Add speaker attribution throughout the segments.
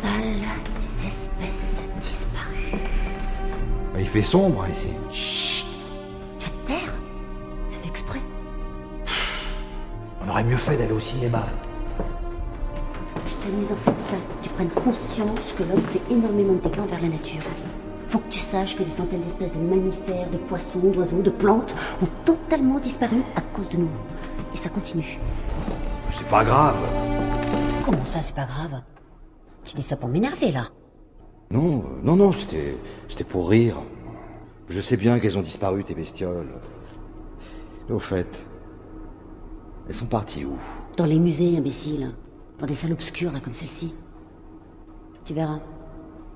Speaker 1: salle des espèces disparues.
Speaker 2: Il fait sombre ici.
Speaker 1: Chut! Tu te taire? C'est fait exprès.
Speaker 2: On aurait mieux fait d'aller au cinéma.
Speaker 1: Je t'ai amené dans cette salle pour que tu prennes conscience que l'homme fait énormément de dégâts envers la nature. Faut que tu saches que des centaines d'espèces de mammifères, de poissons, d'oiseaux, de plantes ont totalement disparu à cause de nous. Et ça continue.
Speaker 2: C'est pas grave.
Speaker 1: Comment ça, c'est pas grave? Tu dis ça pour m'énerver, là?
Speaker 2: Non, c'était pour rire. Je sais bien qu'elles ont disparu, tes bestioles. Mais au fait, elles sont parties où?
Speaker 1: Dans les musées, imbécile. Dans des salles obscures, là, comme celle-ci. Tu verras.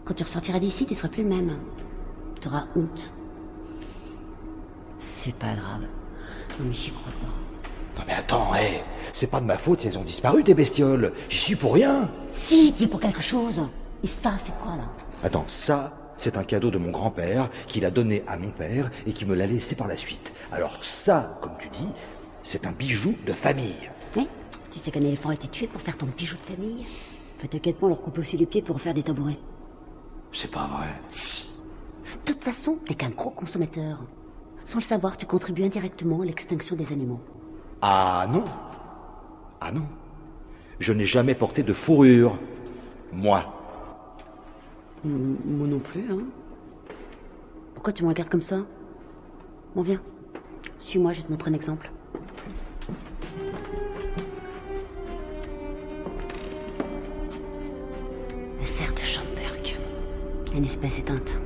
Speaker 1: Quand tu ressortiras d'ici, tu seras plus le même. T'auras honte. C'est pas grave. Non, mais j'y crois pas.
Speaker 2: Non mais attends, c'est pas de ma faute si elles ont disparu, tes bestioles. J'y suis pour rien.
Speaker 1: Si, dis pour quelque chose. Et ça, c'est quoi, là?
Speaker 2: Attends, ça, c'est un cadeau de mon grand-père qu'il a donné à mon père et qui me l'a laissé par la suite. Alors ça, comme tu dis, c'est un bijou de famille.
Speaker 1: Oui? Tu sais qu'un éléphant a été tué pour faire ton bijou de famille? Enfin, t'inquiète pas, on leur coupe aussi les pieds pour en faire des tabourets.
Speaker 2: C'est pas vrai.
Speaker 1: Si. De toute façon, t'es qu'un gros consommateur. Sans le savoir, tu contribues indirectement à l'extinction des animaux.
Speaker 2: Ah non. Je n'ai jamais porté de fourrure. Moi.
Speaker 1: Moi non plus, hein. Pourquoi tu me regardes comme ça? Bon, viens. Suis-moi, je vais te montrer un exemple. Le cerf de Schomburg. Une espèce éteinte.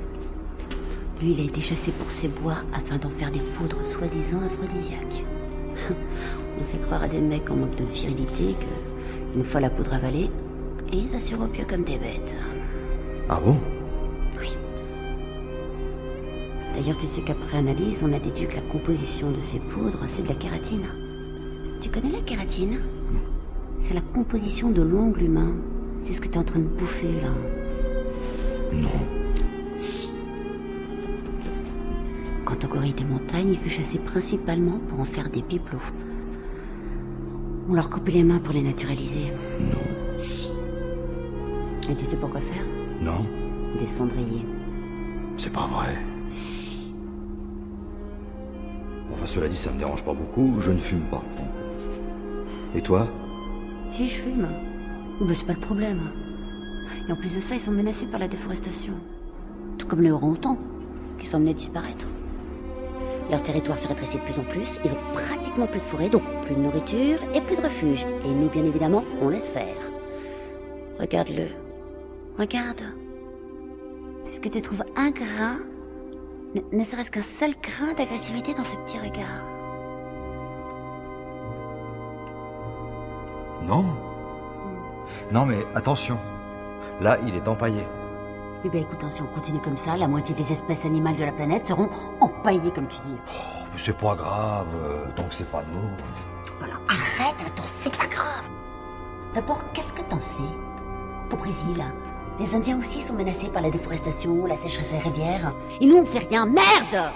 Speaker 1: Lui, il a été chassé pour ses bois afin d'en faire des poudres soi-disant aphrodisiaques. On fait croire à des mecs en manque de virilité que, une fois la poudre avalée, ils assurent au pieu comme des bêtes.
Speaker 2: Ah bon?
Speaker 1: Oui. D'ailleurs, tu sais qu'après analyse, on a déduit que la composition de ces poudres, c'est de la kératine. Tu connais la kératine? C'est la composition de l'ongle humain. C'est ce que tu es en train de bouffer, là.
Speaker 2: Non.
Speaker 1: Si. Quant au gorille des montagnes, il fut chassé principalement pour en faire des bibelots. On leur coupait les mains pour les naturaliser.
Speaker 2: Non.
Speaker 1: Si. Et tu sais pourquoi faire?
Speaker 2: Non.
Speaker 1: Des cendriers.
Speaker 2: C'est pas vrai.
Speaker 1: Si.
Speaker 2: Enfin, cela dit, ça me dérange pas beaucoup. Je ne fume pas. Et toi?
Speaker 1: Si, je fume. Oh, ben, c'est pas le problème. Et en plus de ça, ils sont menacés par la déforestation. Tout comme les orang-outans, qui sont menés à disparaître. Leur territoire se rétrécit de plus en plus, ils ont pratiquement plus de forêt, donc plus de nourriture et plus de refuge. Et nous, bien évidemment, on laisse faire. Regarde-le. Regarde. Est-ce que tu trouves un grain, ne serait-ce qu'un seul grain d'agressivité dans ce petit regard?
Speaker 2: Non. Non, mais attention. Là, il est empaillé.
Speaker 1: Eh bien écoute, hein, si on continue comme ça, la moitié des espèces animales de la planète seront empaillées, comme tu dis.
Speaker 2: Oh, mais c'est pas grave, tant que c'est pas nous.
Speaker 1: Voilà, arrête, c'est pas grave. D'abord, qu'est-ce que t'en sais? Au Brésil, les Indiens aussi sont menacés par la déforestation, la sécheresse des rivières. Et nous, on fait rien. Merde!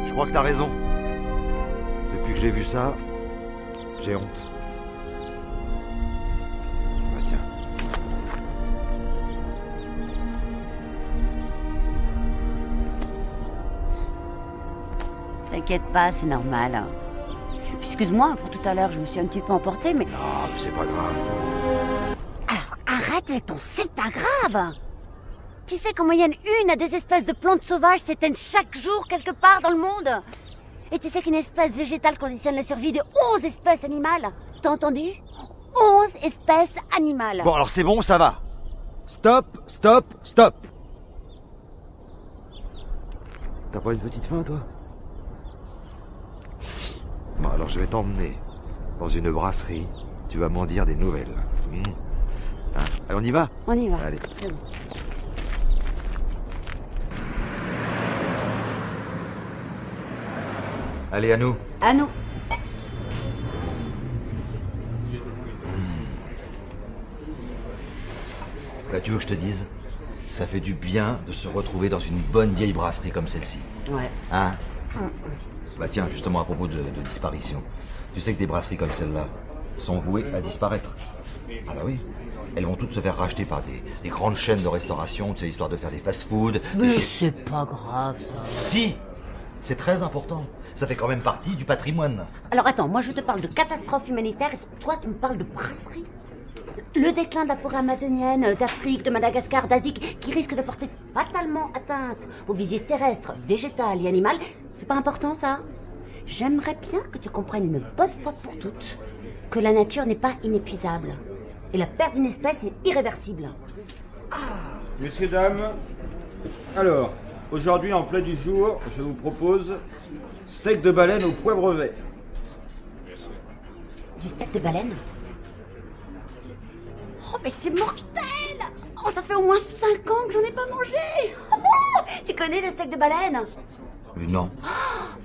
Speaker 2: Je crois que t'as raison. Depuis que j'ai vu ça, j'ai honte. Bah tiens.
Speaker 1: T'inquiète pas, c'est normal. Excuse-moi pour tout à l'heure, je me suis un petit peu emportée, mais...
Speaker 2: Non, mais c'est pas grave.
Speaker 1: Alors, arrête avec ton c'est pas grave! Tu sais qu'en moyenne, une à des espèces de plantes sauvages s'éteignent chaque jour quelque part dans le monde? Et tu sais qu'une espèce végétale conditionne la survie de 11 espèces animales? T'as entendu? 11 espèces animales.
Speaker 2: Bon, alors c'est bon, ça va. Stop, stop, stop. T'as pas une petite faim, toi?
Speaker 1: Si.
Speaker 2: Bon, alors je vais t'emmener dans une brasserie. Tu vas m'en dire des nouvelles. Hein, allez, on y va?
Speaker 1: On y va.
Speaker 2: Allez.
Speaker 1: C'est bon.
Speaker 2: Allez, à nous.
Speaker 1: À nous.
Speaker 2: Bah, tu veux que je te dise? Ça fait du bien de se retrouver dans une bonne vieille brasserie comme celle-ci.
Speaker 1: Ouais.
Speaker 2: Hein? Bah tiens, justement, à propos de disparition. Tu sais que des brasseries comme celle-là sont vouées à disparaître. Ah bah oui. Elles vont toutes se faire racheter par des grandes chaînes de restauration, tu sais, histoire de faire des fast-food.
Speaker 1: Mais c'est pas grave, ça.
Speaker 2: Si! C'est très important. Ça fait quand même partie du patrimoine.
Speaker 1: Alors attends, moi je te parle de catastrophe humanitaire et toi tu me parles de brasserie. Le déclin de la forêt amazonienne, d'Afrique, de Madagascar, d'Asie, qui risque de porter fatalement atteinte au vivier terrestre, végétal et animal, c'est pas important ça? J'aimerais bien que tu comprennes une bonne fois pour toutes que la nature n'est pas inépuisable. Et la perte d'une espèce est irréversible.
Speaker 3: Messieurs, dames, alors, aujourd'hui en plat du jour, je vous propose steak de baleine au poivre vert.
Speaker 1: Du steak de baleine? Oh mais c'est mortel! Oh ça fait au moins 5 ans que j'en ai pas mangé! Oh, tu connais le steak de baleine?
Speaker 2: Non.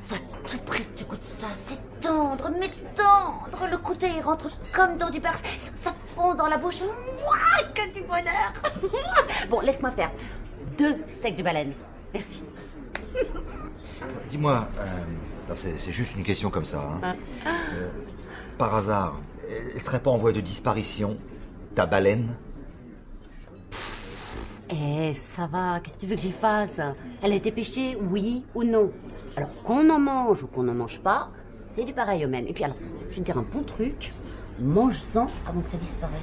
Speaker 1: Va tout prix que tu goûtes ça, c'est tendre, mais tendre. Le côté il rentre comme dans du beurre, ça fond dans la bouche. Ouah, que du bonheur. Bon, laisse-moi faire 2 steaks de baleine. Merci.
Speaker 2: Dis-moi, c'est juste une question comme ça. Hein. Par hasard, elle serait pas en voie de disparition, ta baleine?
Speaker 1: Eh, ça va, qu'est-ce que tu veux que j'y fasse? Elle a été pêchée, oui ou non? Alors, qu'on en mange ou qu'on n'en mange pas, c'est du pareil au même. Et puis alors, je vais te dire un bon truc, mange-en avant que ça disparaisse.